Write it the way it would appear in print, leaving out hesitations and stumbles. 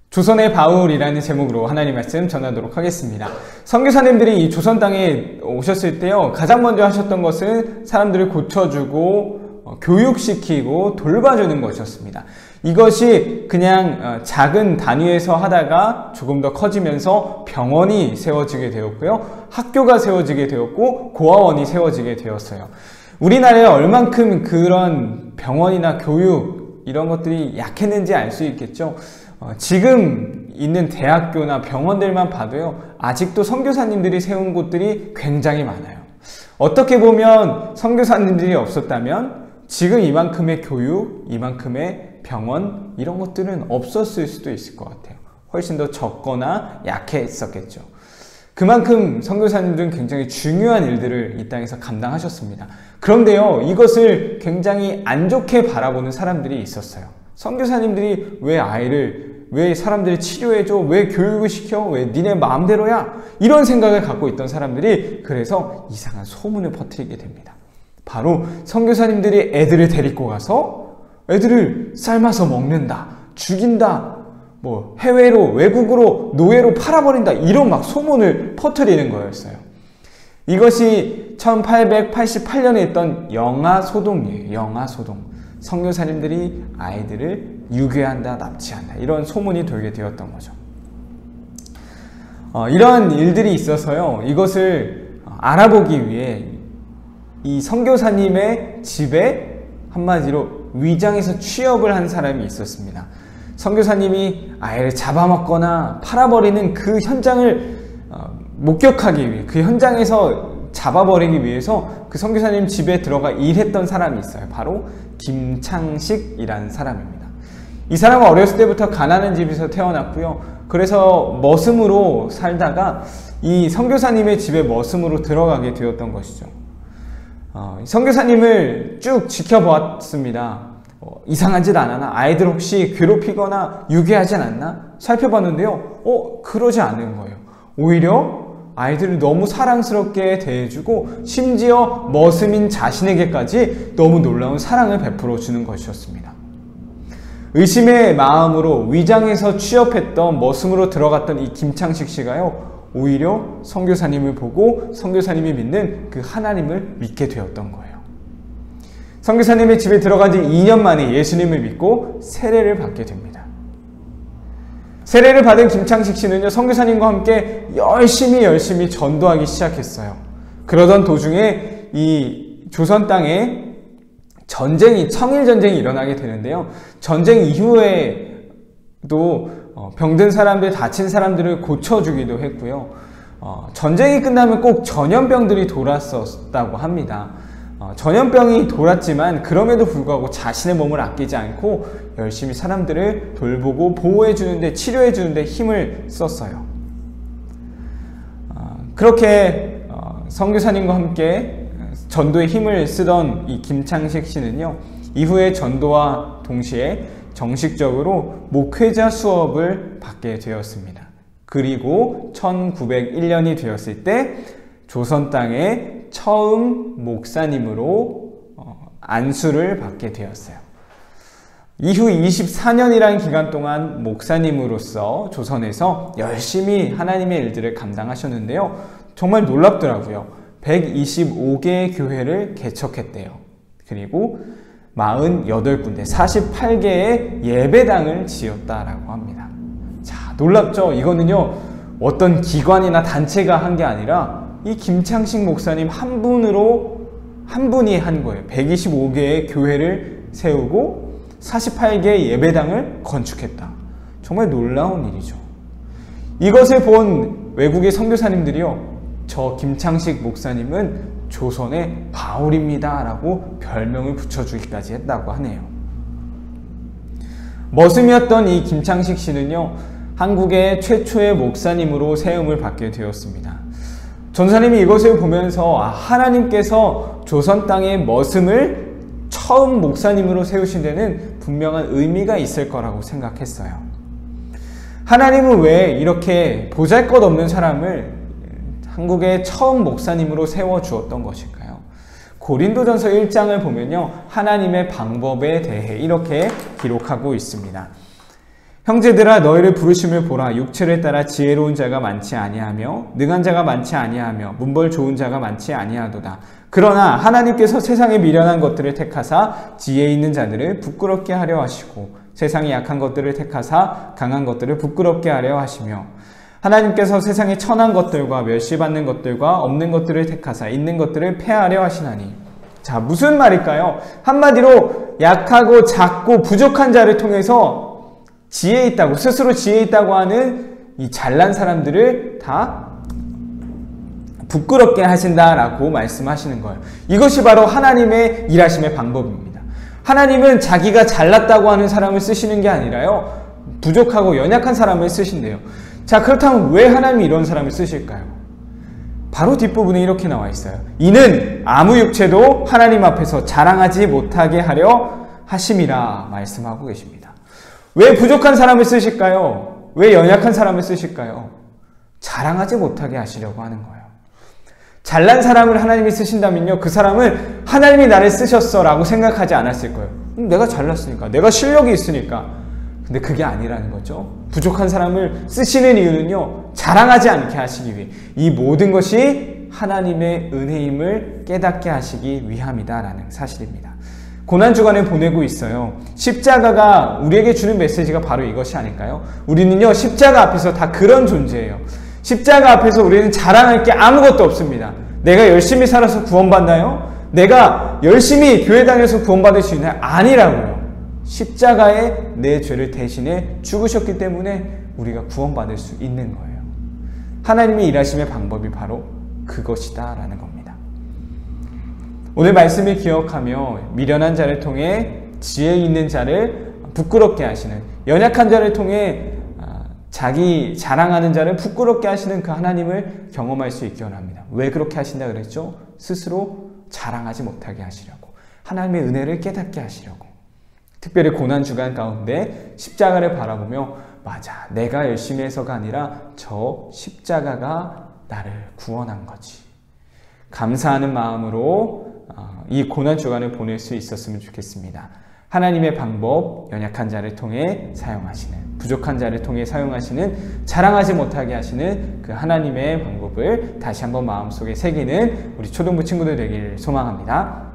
조선의 바울이라는 제목으로 하나님 말씀 전하도록 하겠습니다. 선교사님들이 이 조선 땅에 오셨을 때요, 가장 먼저 하셨던 것은 사람들을 고쳐주고 교육시키고 돌봐주는 것이었습니다. 이것이 그냥 작은 단위에서 하다가 조금 더 커지면서 병원이 세워지게 되었고요, 학교가 세워지게 되었고 고아원이 세워지게 되었어요. 우리나라에 얼만큼 그런 병원이나 교육 이런 것들이 약했는지 알 수 있겠죠. 지금 있는 대학교나 병원들만 봐도요, 아직도 선교사님들이 세운 곳들이 굉장히 많아요. 어떻게 보면 선교사님들이 없었다면 지금 이만큼의 교육, 이만큼의 병원 이런 것들은 없었을 수도 있을 것 같아요. 훨씬 더 적거나 약했었겠죠. 그만큼 선교사님들은 굉장히 중요한 일들을 이 땅에서 감당하셨습니다. 그런데요, 이것을 굉장히 안 좋게 바라보는 사람들이 있었어요. 선교사님들이 왜 사람들을 치료해줘? 왜 교육을 시켜? 왜 니네 마음대로야? 이런 생각을 갖고 있던 사람들이 그래서 이상한 소문을 퍼뜨리게 됩니다. 바로 선교사님들이 애들을 데리고 가서 애들을 삶아서 먹는다, 죽인다, 해외로, 외국으로, 노예로 팔아버린다, 이런 막 소문을 퍼뜨리는 거였어요. 이것이 1888년에 있던 영아소동이에요. 영아소동. 선교사님들이 아이들을 유괴한다, 납치한다, 이런 소문이 돌게 되었던 거죠. 이러한 일들이 있어서요, 이것을 알아보기 위해 이 선교사님의 집에 한마디로 위장해서 취업을 한 사람이 있었습니다. 선교사님이 아이를 잡아먹거나 팔아버리는 그 현장을 목격하기 위해, 그 현장에서 잡아버리기 위해서 그 선교사님 집에 들어가 일했던 사람이 있어요. 바로 김창식이라는 사람입니다. 이 사람은 어렸을 때부터 가난한 집에서 태어났고요. 그래서 머슴으로 살다가 이 선교사님의 집에 머슴으로 들어가게 되었던 것이죠. 선교사님을 쭉 지켜보았습니다. 이상한 짓 안 하나? 아이들 혹시 괴롭히거나 유괴하지 않았나? 살펴봤는데요, 그러지 않은 거예요. 오히려 아이들을 너무 사랑스럽게 대해주고 심지어 머슴인 자신에게까지 너무 놀라운 사랑을 베풀어 주는 것이었습니다. 의심의 마음으로 위장해서 취업했던 머슴으로 들어갔던 이 김창식 씨가요, 오히려 선교사님을 보고 선교사님이 믿는 그 하나님을 믿게 되었던 거예요. 선교사님의 집에 들어간 지 2년 만에 예수님을 믿고 세례를 받게 됩니다. 세례를 받은 김창식 씨는요, 선교사님과 함께 열심히 전도하기 시작했어요. 그러던 도중에 이 조선 땅에 청일전쟁이 일어나게 되는데요. 전쟁 이후에도 병든 사람들, 다친 사람들을 고쳐주기도 했고요. 전쟁이 끝나면 꼭 전염병들이 돌았었다고 합니다. 전염병이 돌았지만 그럼에도 불구하고 자신의 몸을 아끼지 않고 열심히 사람들을 돌보고 보호해주는데, 치료해주는데 힘을 썼어요. 그렇게 선교사님과 함께 전도에 힘을 쓰던 이 김창식 씨는요, 이후에 전도와 동시에 정식적으로 목회자 수업을 받게 되었습니다. 그리고 1901년이 되었을 때 조선 땅에 처음 목사님으로 안수를 받게 되었어요. 이후 24년이라는 기간 동안 목사님으로서 조선에서 열심히 하나님의 일들을 감당하셨는데요. 정말 놀랍더라고요. 125개의 교회를 개척했대요. 그리고 48군데, 48개의 예배당을 지었다라고 합니다. 자, 놀랍죠? 이거는요, 어떤 기관이나 단체가 한 게 아니라 이 김창식 목사님 한 분이 한 거예요. 125개의 교회를 세우고 48개의 예배당을 건축했다. 정말 놀라운 일이죠. 이것을 본 외국의 선교사님들이요, 저 김창식 목사님은 조선의 바울입니다 라고 별명을 붙여주기까지 했다고 하네요. 머슴이었던 이 김창식 씨는요, 한국의 최초의 목사님으로 세움을 받게 되었습니다. 전사님이 이것을 보면서 하나님께서 조선 땅의 머슴을 처음 목사님으로 세우신 데는 분명한 의미가 있을 거라고 생각했어요. 하나님은 왜 이렇게 보잘것없는 사람을 한국의 처음 목사님으로 세워주었던 것일까요? 고린도전서 1장을 보면요, 하나님의 방법에 대해 이렇게 기록하고 있습니다. 형제들아 너희를 부르심을 보라. 육체를 따라 지혜로운 자가 많지 아니하며 능한 자가 많지 아니하며 문벌 좋은 자가 많지 아니하도다. 그러나 하나님께서 세상에 미련한 것들을 택하사 지혜 있는 자들을 부끄럽게 하려 하시고 세상에 약한 것들을 택하사 강한 것들을 부끄럽게 하려 하시며 하나님께서 세상에 천한 것들과 멸시받는 것들과 없는 것들을 택하사 있는 것들을 폐하려 하시나니. 자, 무슨 말일까요? 한마디로 약하고 작고 부족한 자를 통해서 지혜 있다고, 스스로 지혜 있다고 하는 이 잘난 사람들을 다 부끄럽게 하신다라고 말씀하시는 거예요. 이것이 바로 하나님의 일하심의 방법입니다. 하나님은 자기가 잘났다고 하는 사람을 쓰시는 게 아니라요, 부족하고 연약한 사람을 쓰신대요. 자, 그렇다면 왜 하나님이 이런 사람을 쓰실까요? 바로 뒷부분에 이렇게 나와 있어요. 이는 아무 육체도 하나님 앞에서 자랑하지 못하게 하려 하심이라 말씀하고 계십니다. 왜 부족한 사람을 쓰실까요? 왜 연약한 사람을 쓰실까요? 자랑하지 못하게 하시려고 하는 거예요. 잘난 사람을 하나님이 쓰신다면요, 그 사람은 하나님이 나를 쓰셨어 라고 생각하지 않았을 거예요. 내가 잘났으니까, 내가 실력이 있으니까. 근데 그게 아니라는 거죠. 부족한 사람을 쓰시는 이유는요, 자랑하지 않게 하시기 위해, 이 모든 것이 하나님의 은혜임을 깨닫게 하시기 위함이다라는 사실입니다. 고난주간을 보내고 있어요. 십자가가 우리에게 주는 메시지가 바로 이것이 아닐까요? 우리는요, 십자가 앞에서 다 그런 존재예요. 십자가 앞에서 우리는 자랑할 게 아무것도 없습니다. 내가 열심히 살아서 구원받나요? 내가 열심히 교회 다녀서 구원받을 수 있나요? 아니라고요. 십자가에 내 죄를 대신해 죽으셨기 때문에 우리가 구원받을 수 있는 거예요. 하나님의 일하심의 방법이 바로 그것이다 라는 겁니다. 오늘 말씀을 기억하며 미련한 자를 통해 지혜 있는 자를 부끄럽게 하시는, 연약한 자를 통해 자기 자랑하는 자를 부끄럽게 하시는 그 하나님을 경험할 수 있기 원합니다. 왜 그렇게 하신다 그랬죠? 스스로 자랑하지 못하게 하시려고, 하나님의 은혜를 깨닫게 하시려고. 특별히 고난주간 가운데 십자가를 바라보며, 맞아, 내가 열심히 해서가 아니라 저 십자가가 나를 구원한 거지, 감사하는 마음으로 이 고난주간을 보낼 수 있었으면 좋겠습니다. 하나님의 방법, 연약한 자를 통해 사용하시는, 부족한 자를 통해 사용하시는, 자랑하지 못하게 하시는 그 하나님의 방법을 다시 한번 마음속에 새기는 우리 초등부 친구들 되기를 소망합니다.